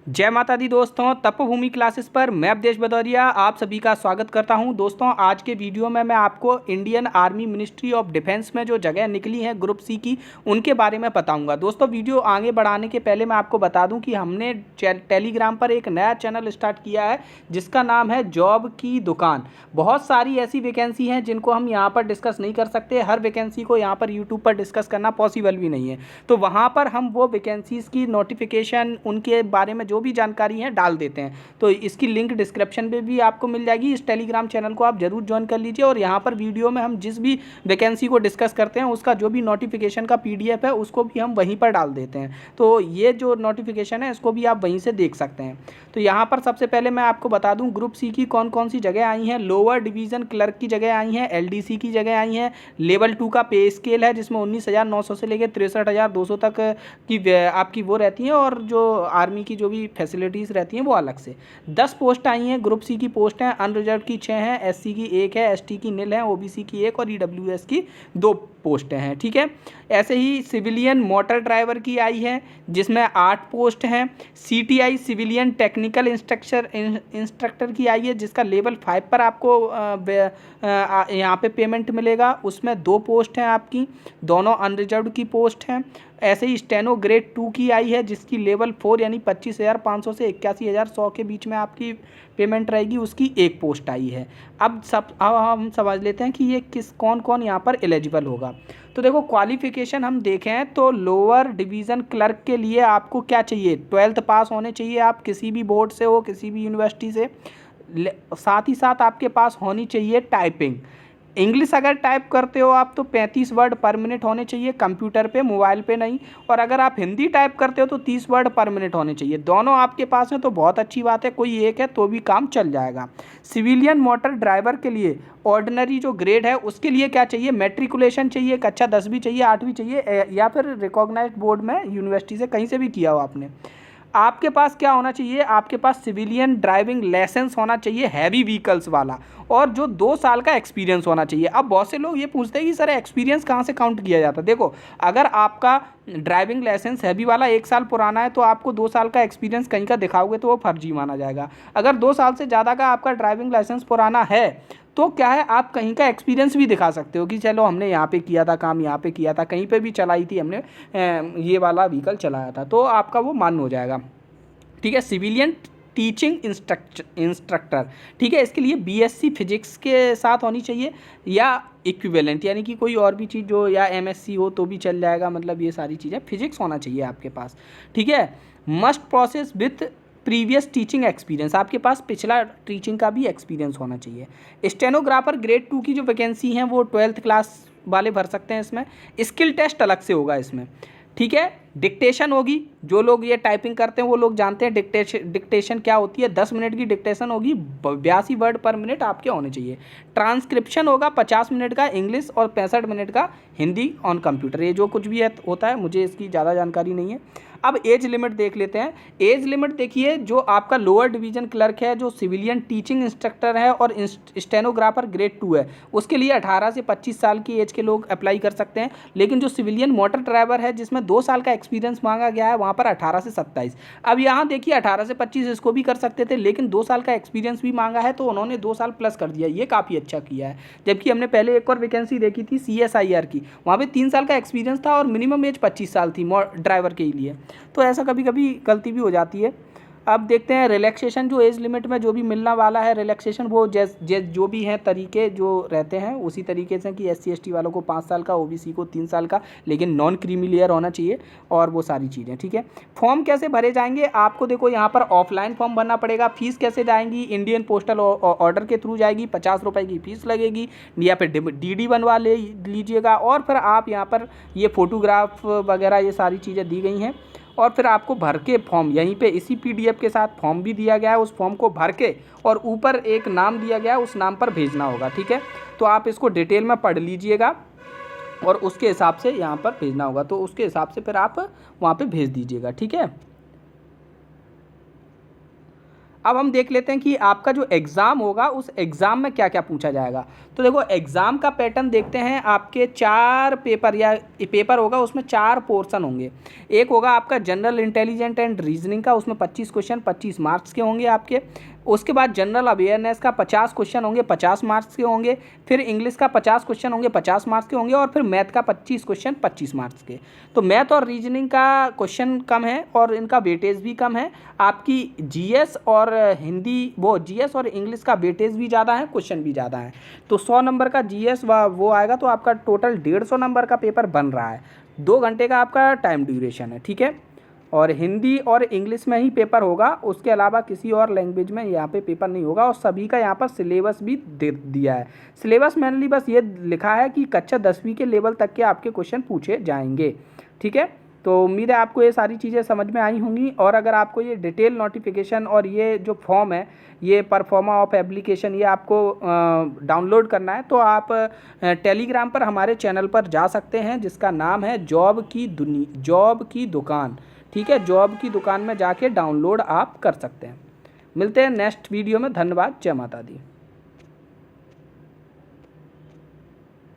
जय माता दी दोस्तों, तपोभूमि क्लासेस पर मैं अवधेश भदौरिया आप सभी का स्वागत करता हूं। दोस्तों, आज के वीडियो में मैं आपको Indian army ministry of defence में जो जगह निकली हैं ग्रुप सी की, उनके बारे में बताऊंगा। दोस्तों, वीडियो आगे बढ़ाने के पहले मैं आपको बता दूं कि हमने टेलीग्राम पर एक नया चैनल स्टार्ट किया है जिसका नाम है जॉब की दुकान। बहुत सारी ऐसी वैकेंसी हैं जिनको हम यहाँ पर डिस्कस नहीं कर सकते। हर वैकेंसी को यहाँ पर यूट्यूब पर डिस्कस करना पॉसिबल भी नहीं है, तो वहाँ पर हम वो वैकेंसीज़ की नोटिफिकेशन, उनके बारे में जो भी जानकारी है डाल देते हैं। तो इसकी लिंक डिस्क्रिप्शन में भी आपको मिल जाएगी। इस टेलीग्राम चैनल को आप जरूर ज्वाइन कर लीजिए और यहाँ पर वीडियो में हम जिस भी वैकेंसी को डिस्कस करते हैं उसका जो भी नोटिफिकेशन का PDF है उसको भी हम वहीं पर डाल देते हैं। तो ये जो नोटिफिकेशन है इसको भी आप वहीं से देख सकते हैं। तो यहाँ पर सबसे पहले मैं आपको बता दूँ ग्रुप सी की कौन कौन सी जगह आई हैं। लोअर डिवीज़न क्लर्क की जगह आई हैं, LDC की जगह आई हैं, लेवल 2 का पे स्केल है जिसमें 19,900 से लेकर 63,200 तक की आपकी वो रहती है, और जो आर्मी की जो भी फैसिलिटीज़ रहती हैं वो अलग से। 10 पोस्ट आई हैं। ग्रुप सी की पोस्ट हैं, अनरिजर्व की 6 हैं, SC की 1 है, ST की 0 है, OBC की 1 और EWS की 2 पोस्टें हैं। ठीक है, ऐसे ही सिविलियन मोटर ड्राइवर की आई है जिसमें 8 पोस्ट हैं। CTI सिविलियन टेक्निकल इंस्ट्रक्टर की आई है जिसका लेवल 5 पर आपको यहाँ पे पेमेंट मिलेगा। उसमें 2 पोस्ट हैं आपकी, दोनों अनरिजर्व्ड की पोस्ट हैं। ऐसे ही स्टेनो ग्रेड 2 की आई है जिसकी लेवल 4 यानी 25,500 से 81,100 के बीच में आपकी पेमेंट रहेगी, उसकी 1 पोस्ट आई है। अब हम समझ लेते हैं कि ये कौन कौन यहाँ पर एलिजिबल होगा। तो देखो, क्वालिफिकेशन हम देखें तो लोअर डिवीज़न क्लर्क के लिए आपको क्या चाहिए, 12th पास होने चाहिए आप, किसी भी बोर्ड से हो, किसी भी यूनिवर्सिटी से। साथ ही साथ आपके पास होनी चाहिए टाइपिंग। इंग्लिश अगर टाइप करते हो आप तो 35 वर्ड पर मिनट होने चाहिए, कंप्यूटर पे, मोबाइल पे नहीं। और अगर आप हिंदी टाइप करते हो तो 30 वर्ड पर मिनट होने चाहिए। दोनों आपके पास हैं तो बहुत अच्छी बात है, कोई एक है तो भी काम चल जाएगा। सिविलियन मोटर ड्राइवर के लिए ऑर्डिनरी जो ग्रेड है उसके लिए क्या चाहिए, मैट्रिकुलेशन चाहिए, कक्षा 10वीं चाहिए, 8वीं चाहिए, या फिर रिकॉग्नाइज्ड बोर्ड में यूनिवर्सिटी से कहीं से भी किया हो आपने। आपके पास क्या होना चाहिए, आपके पास सिविलियन ड्राइविंग लाइसेंस होना चाहिए हैवी व्हीकल्स वाला, और जो 2 साल का एक्सपीरियंस होना चाहिए। अब बहुत से लोग ये पूछते हैं कि सर एक्सपीरियंस कहाँ से काउंट किया जाता है। देखो, अगर आपका ड्राइविंग लाइसेंस हैवी वाला 1 साल पुराना है तो आपको 2 साल का एक्सपीरियंस कहीं का दिखाओगे तो वो फर्जी माना जाएगा। अगर 2 साल से ज़्यादा का आपका ड्राइविंग लाइसेंस पुराना है तो क्या है, आप कहीं का एक्सपीरियंस भी दिखा सकते हो कि चलो हमने यहाँ पे किया था काम, यहाँ पे किया था, कहीं पे भी चलाई थी हमने, ये वाला व्हीकल चलाया था, तो आपका वो मान्य हो जाएगा। ठीक है, सिविलियन टीचिंग इंस्ट्रक्टर, ठीक है, इसके लिए BSc फिजिक्स के साथ होनी चाहिए या इक्विवेलेंट, यानी कि कोई और भी चीज़ जो, या MSc हो तो भी चल जाएगा। मतलब ये सारी चीज़ें फिजिक्स होना चाहिए आपके पास। ठीक है, must process with previous teaching experience, आपके पास पिछला टीचिंग का भी एक्सपीरियंस होना चाहिए। स्टेनोग्राफर ग्रेड 2 की जो वैकेंसी हैं वो 12th क्लास वाले भर सकते हैं। इसमें स्किल टेस्ट अलग से होगा इसमें। ठीक है, डिक्टेशन होगी, जो लोग ये टाइपिंग करते हैं वो लोग जानते हैं डिक्टेशन क्या होती है। 10 मिनट की डिक्टेशन होगी, 82 वर्ड पर मिनट आपके होने चाहिए। ट्रांसक्रिप्शन होगा 50 मिनट का इंग्लिश और 65 मिनट का हिंदी ऑन कंप्यूटर। ये जो कुछ भी है होता है, मुझे इसकी ज़्यादा जानकारी नहीं है। अब एज लिमिट देख लेते हैं। एज लिमिट देखिए, जो आपका लोअर डिवीजन क्लर्क है, जो सिविलियन टीचिंग इंस्ट्रक्टर है और स्टेनोग्राफर ग्रेड 2 है, उसके लिए 18 से 25 साल की एज के लोग अप्लाई कर सकते हैं। लेकिन जो सिविलियन मोटर ड्राइवर है जिसमें 2 साल का एक्सपीरियंस मांगा गया है, वहाँ पर 18 से 27। अब यहाँ देखिए 18 से 25 इसको भी कर सकते थे, लेकिन 2 साल का एक्सपीरियंस भी मांगा है तो उन्होंने 2 साल प्लस कर दिया। ये काफ़ी अच्छा किया है। जबकि हमने पहले एक और वैकेंसी देखी थी CSIR की, वहाँ पर 3 साल का एक्सपीरियंस था और मिनिमम एज 25 साल थी ड्राइवर के लिए। तो ऐसा कभी कभी गलती भी हो जाती है। अब देखते हैं रिलैक्सेशन, जो एज लिमिट में जो भी मिलने वाला है रिलैक्सेशन, वो जो भी हैं तरीके जो रहते हैं उसी तरीके से कि SC ST वालों को 5 साल का, OBC को 3 साल का, लेकिन नॉन क्रीमी लेयर होना चाहिए, और वो सारी चीज़ें। ठीक है, फॉर्म कैसे भरे जाएंगे, आपको देखो यहाँ पर ऑफलाइन फॉर्म भरना पड़ेगा। फीस कैसे जाएंगी, इंडियन पोस्टल ऑर्डर के थ्रू जाएगी, 50 रुपये की फीस लगेगी, या फिर DD बनवा लीजिएगा। और फिर आप यहाँ पर ये फ़ोटोग्राफ वगैरह ये सारी चीज़ें दी गई हैं, और फिर आपको भर के फॉर्म यहीं पे इसी PDF के साथ फॉर्म भी दिया गया है, उस फॉर्म को भर के और ऊपर एक नाम दिया गया है, उस नाम पर भेजना होगा। ठीक है, तो आप इसको डिटेल में पढ़ लीजिएगा और उसके हिसाब से यहाँ पर भेजना होगा, तो उसके हिसाब से फिर आप वहाँ पे भेज दीजिएगा। ठीक है, अब हम देख लेते हैं कि आपका जो एग्ज़ाम होगा उस एग्ज़ाम में क्या क्या पूछा जाएगा। तो देखो एग्ज़ाम का पैटर्न देखते हैं। आपके 4 पेपर या पेपर होगा, उसमें 4 पोर्शन होंगे। एक होगा आपका जनरल इंटेलिजेंट एंड रीजनिंग का, उसमें 25 क्वेश्चन 25 मार्क्स के होंगे आपके। उसके बाद जनरल अवेयरनेस का 50 क्वेश्चन होंगे, 50 मार्क्स के होंगे। फिर इंग्लिश का 50 क्वेश्चन होंगे, 50 मार्क्स के होंगे। और फिर मैथ का 25 क्वेश्चन 25 मार्क्स के। तो मैथ और रीजनिंग का क्वेश्चन कम है और इनका वेटेज भी कम है। आपकी जीएस और हिंदी वो जीएस और इंग्लिश का वेटेज भी ज़्यादा है, क्वेश्चन भी ज़्यादा है। तो 100 नंबर का जीएस वो आएगा, तो आपका टोटल 150 नंबर का पेपर बन रहा है। 2 घंटे का आपका टाइम ड्यूरेशन है, ठीक है। और हिंदी और इंग्लिश में ही पेपर होगा, उसके अलावा किसी और लैंग्वेज में यहाँ पे पेपर नहीं होगा। और सभी का यहाँ पर सिलेबस भी दे दिया है। सिलेबस मेनली बस ये लिखा है कि कक्षा 10वीं के लेवल तक के आपके क्वेश्चन पूछे जाएंगे, ठीक है। तो उम्मीद है आपको ये सारी चीज़ें समझ में आई होंगी। और अगर आपको ये डिटेल नोटिफिकेशन और ये जो फॉर्म है, ये परफॉर्मा ऑफ एप्लीकेशन, ये आपको डाउनलोड करना है, तो आप टेलीग्राम पर हमारे चैनल पर जा सकते हैं, जिसका नाम है जॉब की दुकान, ठीक है। जॉब की दुकान में जाके डाउनलोड आप कर सकते हैं। मिलते हैं नेक्स्ट वीडियो में। धन्यवाद। जय माता दी।